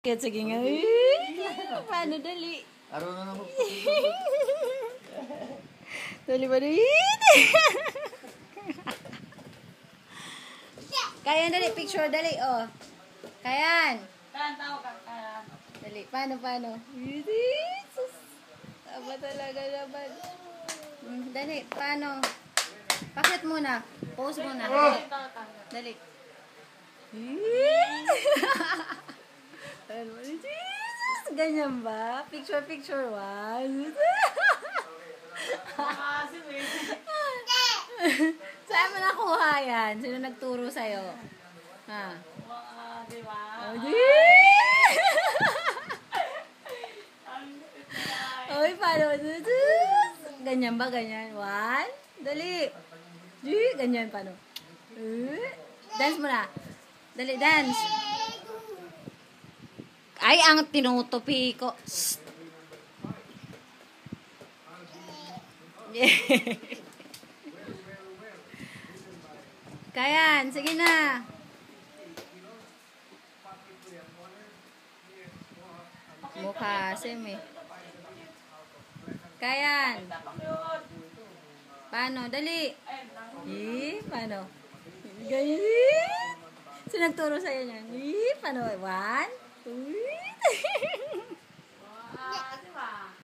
Sige nga. Paano dali? Araw na naman. Dali ba dali? Kayan dali, picture dali, oh. Kayan. Dali, paano? Jesus. Tama talaga naman. Dali, paano? Pakit muna. Pose muna. Dali. Jesus! Ganyan ba? Picture one. Saan mo nakuha yan? Sino nagturo sa'yo? Ha? Diba? Oy, paano? Ganyan ba? Ganyan. One. Dali. Ganyan, paano? Dance mo na. Dali, dance. Ay, ang tinutupi ko. Kayan, sige na. Mukha, semi. Kayan. Paano? Dali. Paano? Ganyan. Sino nagturo sa'yo niyan? Paano? One, two.